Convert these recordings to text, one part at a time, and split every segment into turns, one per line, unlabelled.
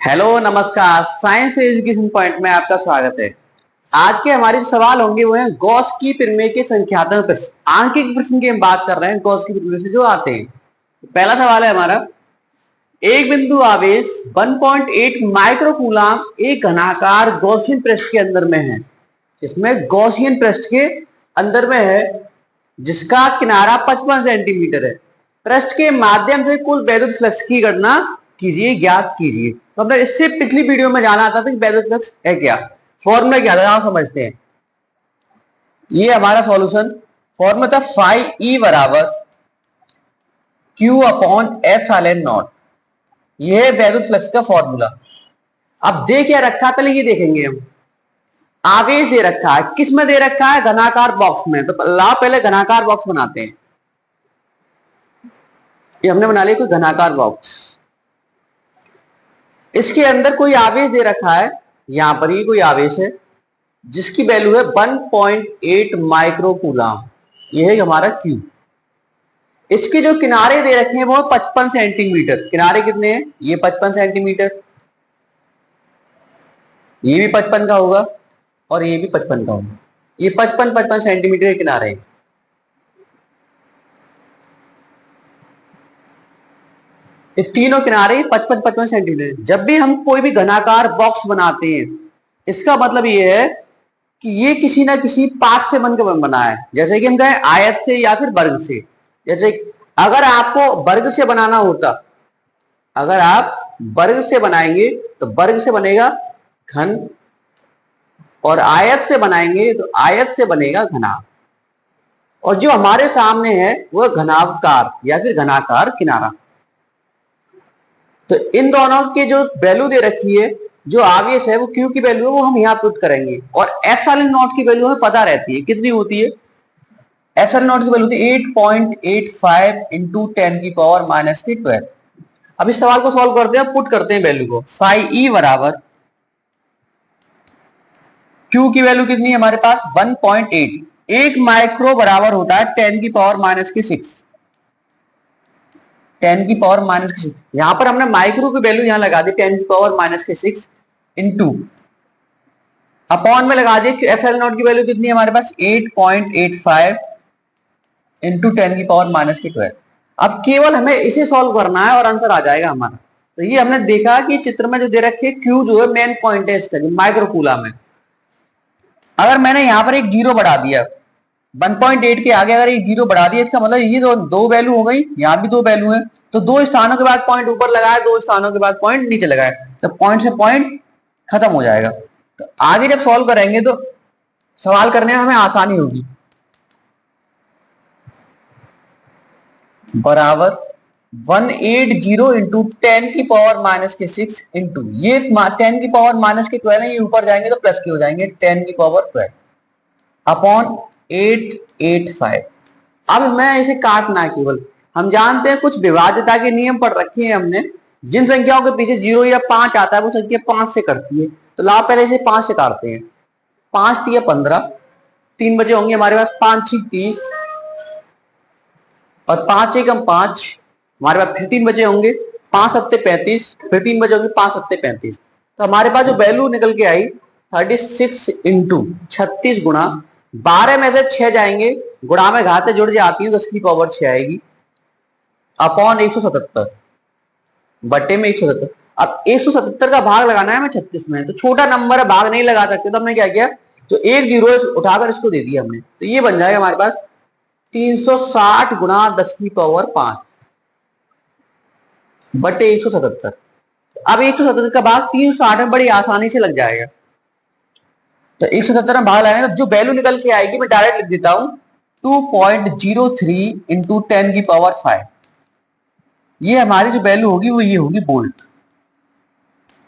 Hello नमस्कार, science education point में आपका स्वागत है। आज के हमारे जो सवाल होंगे वो हैं गॉस की प्रमेय के संख्यात्मक प्रश्न, आंकिक प्रश्न की हम बात कर रहे हैं गॉस की प्रमेय से जो आते हैं। पहला सवाल है हमारा, एक बिंदु आवेश 1.8 माइक्रोकूलाम एक घनाकार गॉसियन पृष्ठ के अंदर में है। इसमें गॉसियन पृष्ठ के अंदर में है जिसका किनारा 55 सेंटीमीटर है। पृष्ठ के माध्यम से कुल वैद्युत फ्लक्स की गणना कीजिए, ज्ञात कीजिए। तो हमने इससे पिछली वीडियो में जाना था कि वैद्युत फ्लक्स है क्या, फॉर्मूला क्या था, समझते हैं। ये हमारा सॉल्यूशन फॉर्मूला था फाई ई बराबर Q upon F L not. ये है वैद्युत फ्लक्स का फॉर्मूला। अब दे क्या रखा, पहले ये देखेंगे हम। आवेश दे रखा है, किस में दे रखा है, घनाकार बॉक्स में। तो पहले घनाकार बॉक्स बनाते हैं। ये हमने बना लिया कोई घनाकार बॉक्स, इसके अंदर कोई आवेश दे रखा है। यहां पर ये कोई आवेश है जिसकी वैल्यू है 1.8 माइक्रोकूलाम। ये है हमारा क्यू। इसके जो किनारे दे रखे हैं वो 55 सेंटीमीटर। किनारे कितने हैं, ये 55 सेंटीमीटर, ये भी 55 का होगा और ये भी 55 का होगा। ये 55 सेंटीमीटर के किनारे हैं। ये तीनों किनारे 55 सेंटीमीटर। जब भी हम कोई भी घनाकार बॉक्स बनाते हैं, इसका मतलब ये है कि ये किसी ना किसी पार्ट से बनकर बना है। जैसे कि हम कहें आयत से या फिर वर्ग से। जैसे अगर आपको वर्ग से बनाना होता, अगर आप वर्ग से बनाएंगे तो वर्ग से बनेगा घन, और आयत से बनाएंगे तो आयत से बनेगा घनाभ। और जो हमारे सामने है वह घनाभकार या फिर घनाकार किनारा। तो इन दोनों के जो वैल्यू दे रखी है, जो आवेश है वो क्यू की वैल्यू है, वो हम यहाँ पुट करेंगे। और एफ एल नॉट की वैल्यू हमें पता रहती है, कितनी होती है। एफ एल नॉट की वैल्यू होती है 8.85 इंटू 10 की पावर माइनस की 12। अब इस सवाल को सॉल्व करते हैं, पुट करते हैं वैल्यू को। फाई ई बराबर क्यू की वैल्यू कितनी है हमारे पास 1.8। एक माइक्रो बराबर होता है 10 की पावर माइनस की 6। 10 की पावर माइनस की 6, यहां पर हमने माइक्रो की वैल्यू यहां लगा दी 10 की पावर माइनस की 6 इंटू अपॉन में लगा दी एफ एल नॉट की वैल्यू कितनी है हमारे पास 8.85 इंटू 10 की पावर माइनस की 12। अब केवल हमें इसे सॉल्व करना है और आंसर आ जाएगा हमारा। तो ये हमने देखा कि चित्र में जो दे रखे क्यू जो है मेन पॉइंट है इसका, जो माइक्रोकूलाम है। अगर मैंने यहां पर एक जीरो बढ़ा दिया 1.8 के आगे, अगर एक जीरो बढ़ा दिया, इसका मतलब ये दो वैल्यू हो गई, यहां भी दो वैल्यू है। तो दो स्थानों के बाद पॉइंट ऊपर लगाया, दो स्थानों के बाद पॉइंट नीचे लगाया, तो पॉइंट से पॉइंट खत्म हो जाएगा। तो आगे जब सॉल्व करेंगे तो सवाल करने में हमें आसानी होगी। बराबर 180 इंटू 10 की पावर माइनस के 6 इंटू ये 10 की पावर माइनस के 12 है, ये ऊपर जाएंगे तो प्लस के हो जाएंगे 10 की पावर 12 अपॉन 885। अब मैं इसे काटना, केवल हम जानते हैं कुछ विभाज्यता के नियम पढ़ रखे हैं हमने। जिन संख्याओं के पीछे 0 या 5 आता है वो संख्या 5 से करती है। तो लाओ पहले इसे 5 से काटते हैं। 5 3 15, 3 बजे होंगे हमारे पास, 5 6 30 और 5 1 5, हमारे पास फिर 3 बजे होंगे, 5 7 35, फिर 3 बजे होंगे, 5 7 35। तो हमारे पास जो वैल्यू निकल के आई 36 इंटू 36 गुणा 12 में से 6 जाएंगे, गुणा में घातें जुड़ जाती है, 10 की पावर 6 आएगी अपॉन 177 बटे में 177। अब 177 का भाग लगाना है हमें 36 में, तो छोटा नंबर है, भाग नहीं लगा सकते। तो हमने क्या किया, तो एक जीरो उठाकर इसको दे दिया हमने। तो ये बन जाएगा हमारे पास 360 गुणा 10 की पावर 5 बटे 177। अब 177 का भाग 360 में बड़ी आसानी से लग जाएगा। तो 177 में भाग लगाएंगे तो जो वैल्यू निकल के आएगी मैं डायरेक्ट लिख देता हूं 2.03 इंटू 10 की पावर 5। ये हमारी जो वैल्यू होगी वो ये होगी वोल्ट।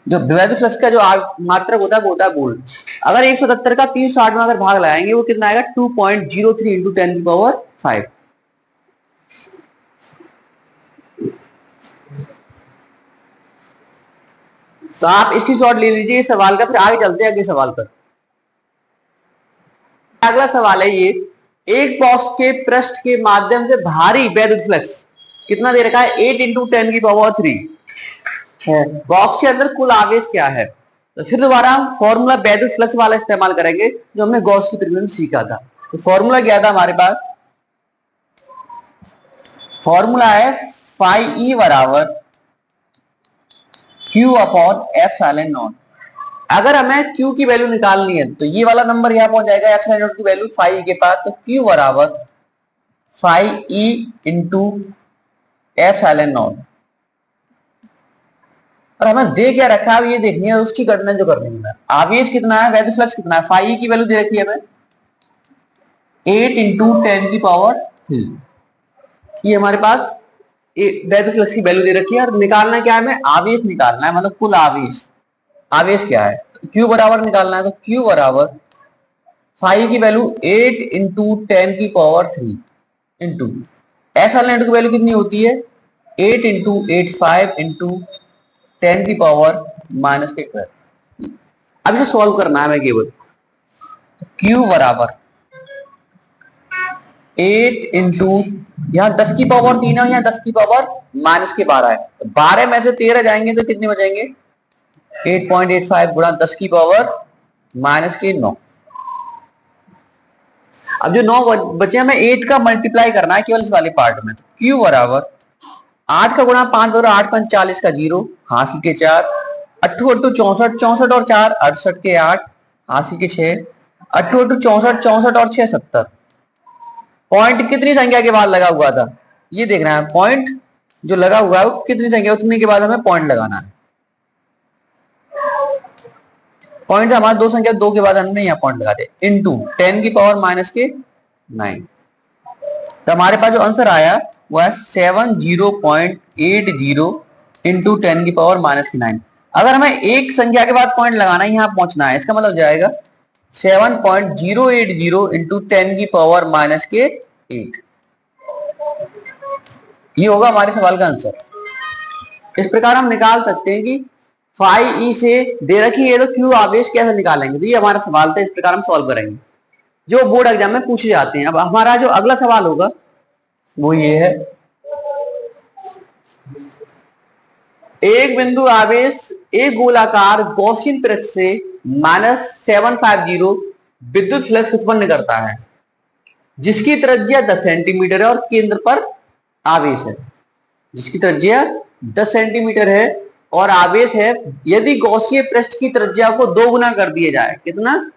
जो वैद्युत फ्लक्स का जो मात्रक होता है वो होता है वोल्ट। अगर 177 का 360 में अगर भाग लगाएंगे वो कितना आएगा 2.03 इंटू 10 की पावर 5। तो आप स्क्रीनशॉट ले लीजिए इस सवाल का, फिर आगे चलते हैं अगले सवाल पर। अगला सवाल है ये, एक बॉक्स के पृष्ठ के माध्यम से भारी वैद्युत फ्लक्स कितना दे रखा है 8 इंटू 10 की पावर 3। है, बॉक्स के अंदर कुल आवेश क्या है। तो फिर दोबारा हम फॉर्मूला वैद्युत फ्लक्स वाला इस्तेमाल करेंगे जो हमने गॉस की प्रमेय में सीखा था। तो फॉर्मूला क्या था हमारे पास, फॉर्मूला है फाई ई बराबर क्यू अपॉन एप्सिलॉन नॉट। अगर हमें Q की वैल्यू निकालनी है तो ये वाला नंबर यहाँ पहुंच जाएगा एप्सिलॉन नॉट की वैल्यू फाई के पास, तो Q बराबर phi e into epsilon naught. और हमें दे क्या रखा है, ये देखनी है उसकी गणना जो करनी है। आवेश कितना है, वैद्युत फ्लक्स कितना है, फाई ई की वैल्यू दे रखी है हमें 8 इंटू 10⁻3। ये हमारे पास वैद्युत फ्लक्स की वैल्यू दे रखी है, और निकालना क्या है, हमें आवेश निकालना है, मतलब कुल आवेश। आवेश क्या है, तो Q बराबर निकालना है, तो Q बराबर फाई की वैल्यू 8 इंटू 10⁻3 इंटू एप्सिलॉन की वैल्यू कितनी होती है 8 इंटू 85 इंटू 10⁻⁻²। अब इसे सॉल्व करना है हमें केवल। Q बराबर 8 इंटू यहाँ 10⁻3 है, यहाँ 10⁻⁻12 है, तो 12 में से 13 जाएंगे तो कितने बचेंगे 8.85 गुणा 10⁻⁻9। अब जो 9 बचे हमें 8 का मल्टीप्लाई करना है केवल इस वाले पार्ट में। तो Q बराबर 8 का गुणा 5 बराबर 8 5 40 का 0 हासिल के 4 अट्ठू अट्ठू 64 64 और 4 68 के 8 हासिल के 6 अट्ठू अट्ठू 64 64 और 6 70। पॉइंट कितनी संख्या के बाद लगा हुआ था ये देखना है, पॉइंट जो लगा हुआ है कितनी संख्या उतने के बाद हमें पॉइंट लगाना है। पॉइंट हमारे दो संख्या, दो के बाद हमने यहाँ पॉइंट लगा दिया इंटू 10⁻⁻9। तो हमारे पास जो आंसर आया वो है 70.80 इंटू 10⁻⁻9। अगर हमें एक संख्या के बाद पॉइंट लगाना है यहाँ पहुंचना है, इसका मतलब जाएगा 7.080 इंटू 10⁻⁻8। ये होगा हमारे सवाल का आंसर। इस प्रकार हम निकाल सकते हैं कि फाई ई से दे रखी है तो क्यू आवेश कैसे निकालेंगे। तो ये हमारा सवाल था, इस प्रकार हम सॉल्व करेंगे जो बोर्ड एग्जाम में पूछे जाते हैं। अब हमारा जो अगला सवाल होगा वो ये है, एक बिंदु आवेश एक गोलाकार गॉसियन पृष्ठ से -750 विद्युत फ्लक्स उत्पन्न करता है जिसकी त्रिज्या 10 सेंटीमीटर है और केंद्र पर आवेश है। जिसकी त्रिज्या 10 सेंटीमीटर है और आवेश है, यदि गॉसीय पृष्ठ की त्रिज्या को 2 गुना कर दिया जाए, कितना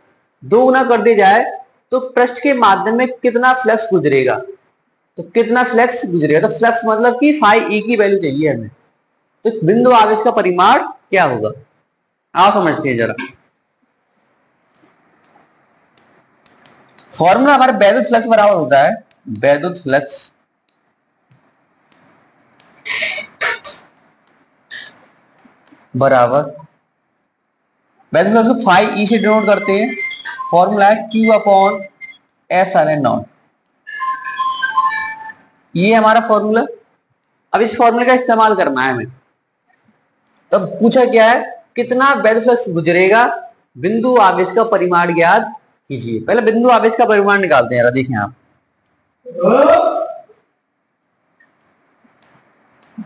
2 गुना कर दिया जाए तो पृष्ठ के माध्यम में कितना फ्लक्स गुजरेगा। तो कितना फ्लक्स गुजरेगा, तो फ्लक्स मतलब कि फाई ई की वैल्यू चाहिए हमें। तो बिंदु आवेश का परिमाण क्या होगा आप समझते हैं जरा। फॉर्मूला हमारे वैद्युत फ्लक्स बराबर होता है वैद्युत फ्लक्स बराबर वैद्युत फ्लक्स को फाई ई से डिनोट करते हैं। फॉर्मूला है Q अपॉन एप्सिलॉन नॉट। ये हमारा फॉर्मूला। अब इस फॉर्मूले का इस्तेमाल करना है हमें। तब पूछा क्या है, कितना वैद्युत फ्लक्स गुजरेगा, बिंदु आवेश का परिमाण ज्ञात कीजिए। पहले बिंदु आवेश का परिमाण निकालते हैं, देखें आप।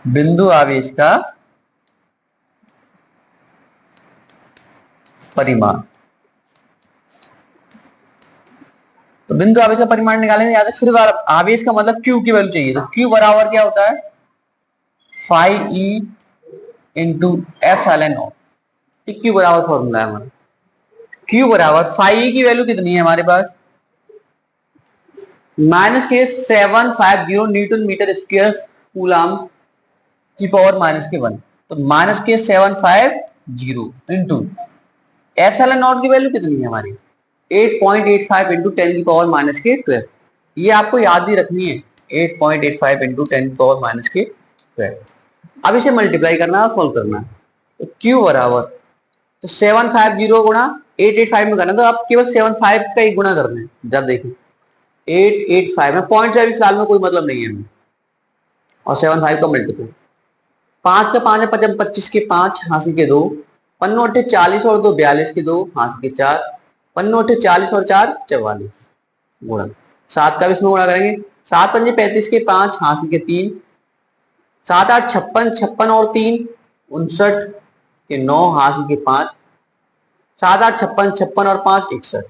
बिंदु आवेश का परिमाण, तो बिंदु आवेश का परिमाण निकालेंगे याद है। फिर आवेश का मतलब Q की वैल्यू चाहिए, तो Q बराबर क्या होता है phi e into epsilon naught. Q बराबर फॉर्मूला है हमारा। Q बराबर फाई ई की वैल्यू कितनी है हमारे पास -750 न्यूटन मीटर स्क्वायर कूलम की पावर -1। तो -750 इंटू एप्सिलॉन नॉट की वैल्यू कितनी है हमारी 8.85 इंटू 10⁻⁻12। ये आपको याद ही रखनी है 8.85 इंटू 10⁻⁻12। अब इसे मल्टीप्लाई करना है और सोल्व करना है। तो Q बराबर, तो 750 गुणा 885 में करना, तो आप केवल 75 का ही गुणा करना है। जब देखिए 885 में पॉइंट से अभी फिलहाल में कोई मतलब नहीं है हमें, और 75 का मल्टीपल 5 का 5 है 25 के 5 हासिल के 2 पन्नों 40 और 2 42 के 2 हासिल के 4 पन्नों 40 और 4 44 गुणा 7 का भी इसमें गुणा करेंगे 7 पंजे 35 के 5 हासिल के 3 7 8 56 56 और 3 59 के 9 हासिल के 5, 7 8 56, 56 और 5 61,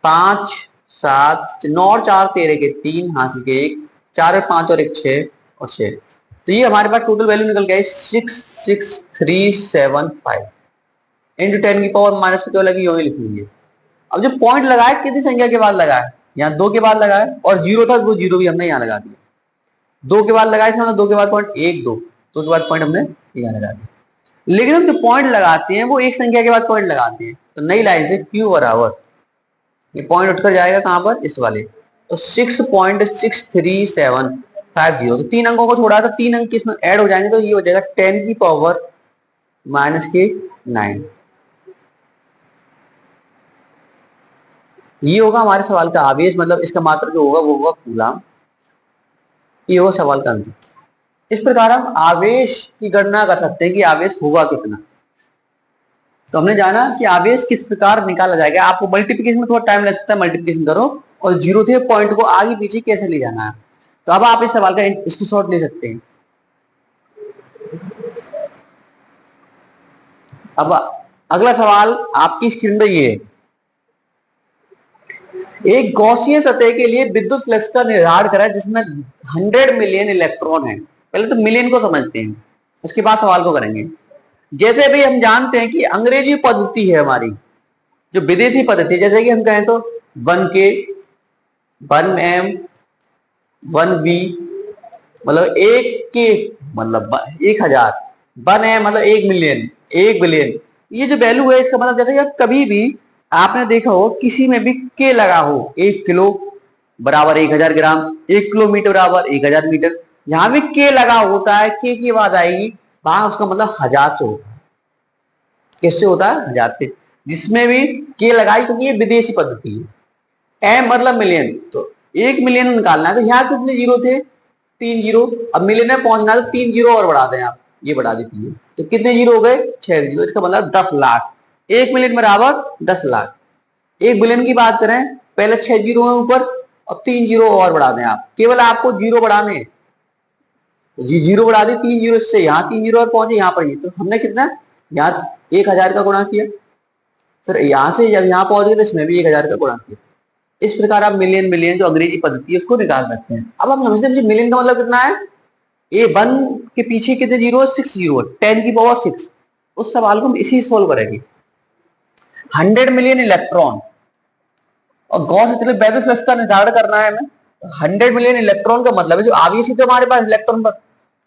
5 7 9 और 4 13 के 3 हासिल के 1, 4 और 5 और 1 6 और 6। तो ये हमारे पास टोटल वैल्यू निकल गया 66375 इंटू 10 की पावर माइनस की, तो लगी यही लिखेंगे। अब जो पॉइंट लगाए कितनी संख्या के बाद लगाए, यहाँ 2 के बाद लगाए, और जीरो था वो जीरो भी हमने यहाँ लगा दिया। 2 के बाद लगाए, इसमें 2 के बाद पॉइंट 1 2, 2 के बाद पॉइंट हमने यहाँ लगा दिया। लेकिन हम जो पॉइंट लगाते हैं वो एक संख्या के बाद पॉइंट लगाते हैं, तो नई लाइन से क्यू बराबर, ये पॉइंट उठकर जाएगा कहां पर, इस वाले, तो 6.63750। तो 3 अंकों को छोड़ा तो 3 अंक इसमें ऐड हो जाएंगे, तो ये हो जाएगा 10 की पावर माइनस के 9। ये होगा हमारे सवाल का आवेश, मतलब इसका मात्रा जो होगा वो होगा कूलाम। ये होगा सवाल का आंसर। इस प्रकार हम आवेश की गणना कर सकते हैं कि आवेश होगा कितना। तो हमने जाना कि आवेश किस प्रकार निकाला जाएगा। आपको मल्टीप्लिकेशन में थोड़ा टाइम लग सकता है, मल्टीप्लिकेशन करो और जीरो थे पॉइंट को आगे पीछे कैसे ले जाना है। तो अब आप इस सवाल का स्क्रीनशॉट ले सकते हैं। अब अगला सवाल आपकी स्क्रीन पर ये है, एक गॉसियन सतह के लिए विद्युत फ्लक्स का निर्धारण करें जिसमें 100 मिलियन इलेक्ट्रॉन है। पहले तो मिलियन को समझते हैं, उसके बाद सवाल को करेंगे। जैसे भी हम जानते हैं कि अंग्रेजी पद्धति है हमारी, जो विदेशी पद्धति है, जैसे कि हम कहें तो 1K 1M 1V मतलब 1K मतलब 1000, 1M मतलब 1 मिलियन 1 बिलियन। ये जो वैल्यू है इसका मतलब, जैसे कि कभी भी आपने देखा हो किसी में भी के लगा हो, 1 किलो बराबर 1000 ग्राम, 1 किलोमीटर बराबर 1000 मीटर, जहां भी के लगा होता है के की बात आएगी वहां उसका मतलब 1000 से होता है। किससे होता है, 1000 से। जिसमें भी के लगाई, क्योंकि ये विदेशी पद्धति है। एम मतलब मिलियन, तो 1 मिलियन निकालना है, तो यहाँ कितने जीरो थे, 3 जीरो। अब मिलियन में पहुंचना है तो 3 जीरो और बढ़ा दें आप, ये बढ़ा देती है, तो कितने जीरो हो गए, 6 जीरो। इसका मतलब 10 लाख। 1 मिलियन बराबर 10 लाख। 1 बिलियन की बात करें, पहले 6 जीरो है ऊपर और 3 जीरो और बढ़ा दें आप, केवल आपको जीरो बढ़ाने, जी जीरो बढ़ा दी 3 जीरो से, यहाँ 3 जीरो और पहुंचे यहाँ पर। ये तो हमने कितना, यहाँ 1000 का गुणा किया, फिर यहाँ से जब यहाँ पहुंच गए तो इसमें भी 1000 का गुणा किया। इस प्रकार आप मिलियन मिलियन जो अंग्रेजी पद्धति है उसको निकाल सकते हैं। अब हम समझते हैं मिलियन का मतलब कितना है, ए 1 के पीछे कितने जीरो, 6 जीरो, 10 की पावर 6। उस सवाल को हम इसी सोल्व करेंगे। 100 मिलियन इलेक्ट्रॉन और गॉस वैक्यूम फ्लक्स का निर्धारण करना है हमें। 100 मिलियन इलेक्ट्रॉन का मतलब है जो आवेश ही तो हमारे पास इलेक्ट्रॉन पर,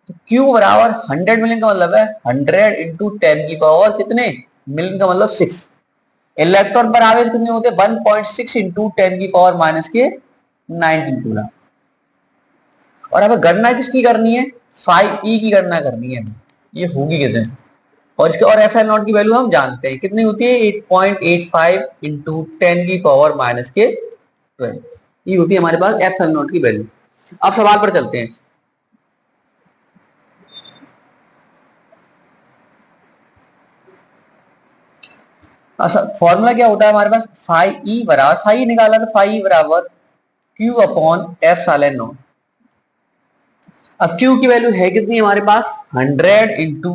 तो Q बराबर 100 मिलियन का मतलब है 100 इंटू 10 की पावर कितने, मिलियन का मतलब 6। इलेक्ट्रॉन पर आवेश कितने होते हैं, 1.6 इंटू 10 की पावर माइनस के 19 गुना। और हमें गणना किसकी करनी है, फाई ई की गणना करनी है, ये होगी कितने। और इसके और एफ एल नॉट की वैल्यू हम जानते हैं कितनी होती है, 8.85 इंटू 10 की पावर माइनस के 12। ये होती है हमारे पास एफ एल नॉट की वैल्यू। अब सवाल पर चलते हैं। फॉर्मूला क्या होता है हमारे पास, फाई ई बराबर, फाई निकाला तो फाई ई बराबर क्यू अपॉन एफ सालन नॉट। अब क्यू की वैल्यू है कितनी हमारे पास, 100 इंटू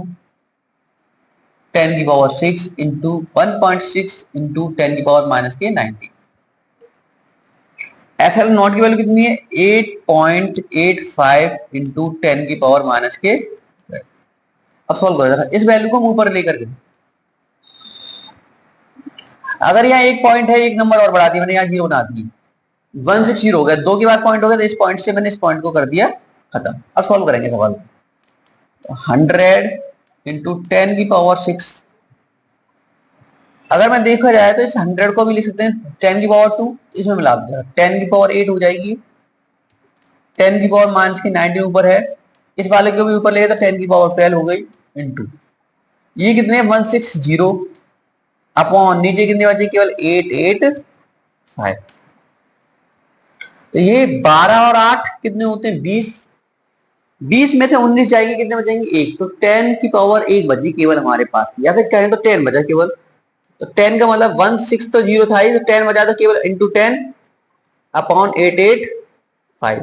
10 की पावर 6 इंटू 1.6 इंटू 10 की पावर माइनस के 90। एफ एल नॉट की वैल्यू कितनी है, 8.85 इंटू 10 की पावर माइनस के। अब सॉल्व कर रहा था, इस वैल्यू को ऊपर लेकर के, अगर यहाँ एक पॉइंट है, एक नंबर और बढ़ा दिया मैंने, यहाँ जीरो बना दी, 160 हो गया, 2 के बाद पॉइंट हो गया, तो इस पॉइंट से मैंने इस पॉइंट को कर दिया खत्म। अब सॉल्व करेंगे सवाल। 100 इंटू 10 की पावर 6, अगर मैं देखा जाए तो इस 100 को भी लिख सकते हैं 10 की पावर 2, इसमें मिला दिया 10 की पावर 8 हो जाएगी, 10 की पावर माइनस की 90 ऊपर है, इस वाले को भी ऊपर ले तो 10 की पावर 12 हो गई इंटू ये कितने 160 अपॉन नीचे कितने बचे केवल 885। तो ये 12 और 8 कितने होते हैं 20, 20 में से 19 जाएगी, कितने बचेंगे एक, तो 10 की पावर 1 बची केवल हमारे पास, या फिर कहें तो 10 बचा केवल। तो 10 का मतलब 16 तो जीरो था ही, तो 10 बचा तो केवल इंटू 10 अपॉन 885,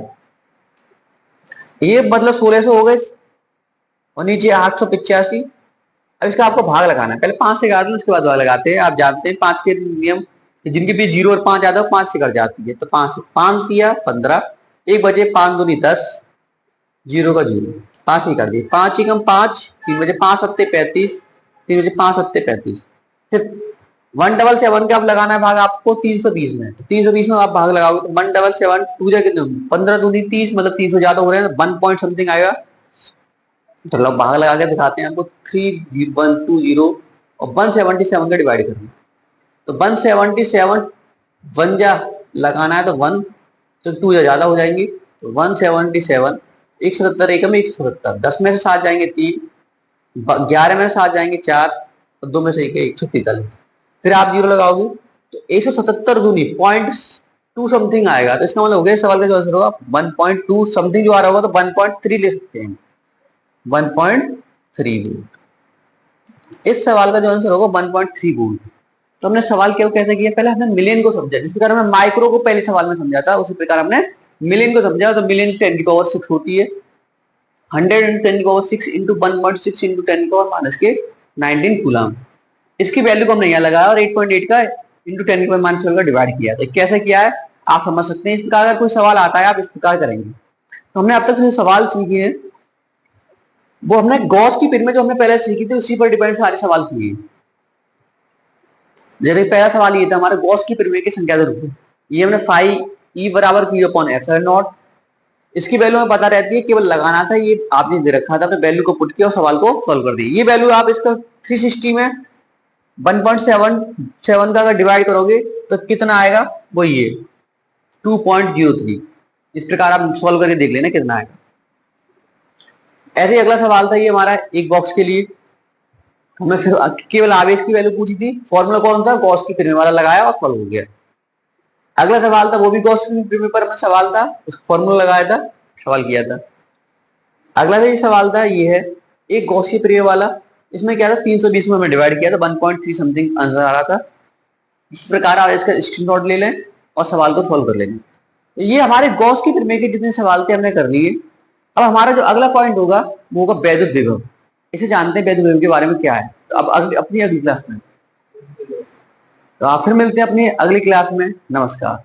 ये मतलब 1600 हो गए। और नीचे 885। अब इसका आपको भाग लगाना है, पहले 5 से काट लो, उसके बाद भाग लगाते हैं। आप जानते हैं 5 के नियम, जिनके भी 0 और 5 आता है 5 से कट जाती है। तो 5 5 दिया 15, एक बजे 5 दूनी 10, 0 का 0, 5 ही कर दिए। 5 एकम 5, 3 बजे 5 सत्ते 35, 3 बजे 5 सत्ते 35। फिर 177 का आप लगाना है भाग आपको 320 में। तो 320 में आप भाग लगाओगे तो 177 टू जा कितने, 15 दूनी 30, मतलब 300 ज्यादा हो रहे हैं, 1 पॉइंट समथिंग आएगा। तो लोग भाग लगा के दिखाते हैं आपको, 3120 और 177 का डिवाइड करना। तो 177 वन जा लगाना है तो 1, तो 2 ज्यादा हो जाएंगी। तो 177, 177 एक में 177, 10 में से 7 जाएंगे 3, 11 में से 7 जाएंगे 4, और 2 में से 1 143। फिर आप 0 लगाओगे तो 177 दूनी 0.2 समथिंग आएगा। तो इसका मतलब हो गया सवाल का जो आंसर होगा 1.2 समथिंग जो आ रहा होगा, तो 1.3 ले सकते हैं, 1.3 वोल्ट। इस सवाल का जो आंसर होगा 1.3 वोल्ट। तो हमने सवाल क्यों कैसे किया, पहले हमने मिलियन को समझा, जिस प्रकार हमने माइक्रो को पहले सवाल में समझा था, उसी प्रकार हमने मिलियन को समझा। तो मिलियन 10 की पावर 6 होती है, 100 इंटू 10 की पावर 6 इंटू 1.6 इंटू 10 की पावर माइनस के 19 कूलम। इसकी वैल्यू को हमने यहाँ लगाया और 8.8 का इंटू 10 की पावर माइनस 12 का डिवाइड किया। तो कैसे किया है आप समझ सकते हैं। इस प्रकार अगर कोई सवाल आता है आप इस प्रकार करेंगे। तो हमने अब तक जो सवाल सीखे हैं वो हमने गॉस की पिन में जो हमने पहले सीखी थी उसी पर डिपेंड सारे सवाल किए। जैसे पहला सवाल ये था हमारे गॉस की परिमेय की संख्या के रूप में, ये हमने फाई ई बराबर क्यू अपॉन एप्सिलॉन नॉट, इसकी वैल्यू हमें पता रहती है, केवल लगाना था, ये आपने दे रखा था, तो वैल्यू को पुट किया और सवाल को सॉल्व कर दिया। ये वैल्यू आप इसका 360 में 1.77 का अगर डिवाइड करोगे तो कितना आएगा, वो ये 2.03। इस प्रकार आप सॉल्व करके देख लेना कितना आएगा। ऐसे ही अगला सवाल था ये हमारा एक बॉक्स के लिए, हमने फिर केवल आवेश की वैल्यू पूछी थी, फॉर्मूला कौन सा, गॉस की परिमेय वाला लगाया और सॉल्व हो गया। अगला सवाल था वो भी गॉस की परिमेय पर हमें सवाल था, उसका फॉर्मूला लगाया था, सवाल किया था। अगला जो सवाल था ये है एक गॉस की परिमेय वाला, इसमें क्या था 320 में हमें डिवाइड किया था, 1.3 समथिंग आंसर आ रहा था। इस प्रकार आप इसका स्क्रीनशॉट ले लें और सवाल को सॉल्व कर लेंगे। तो ये हमारे गॉस की परिमेय के जितने सवाल थे हमने कर लिए। अब हमारा जो अगला पॉइंट होगा वो होगा वैद्युत विभव। इसे जानते हैं वैद्युत विभव के बारे में क्या है। तो अब अपनी अगली क्लास में, तो आप फिर मिलते हैं अपनी अगली क्लास में। नमस्कार।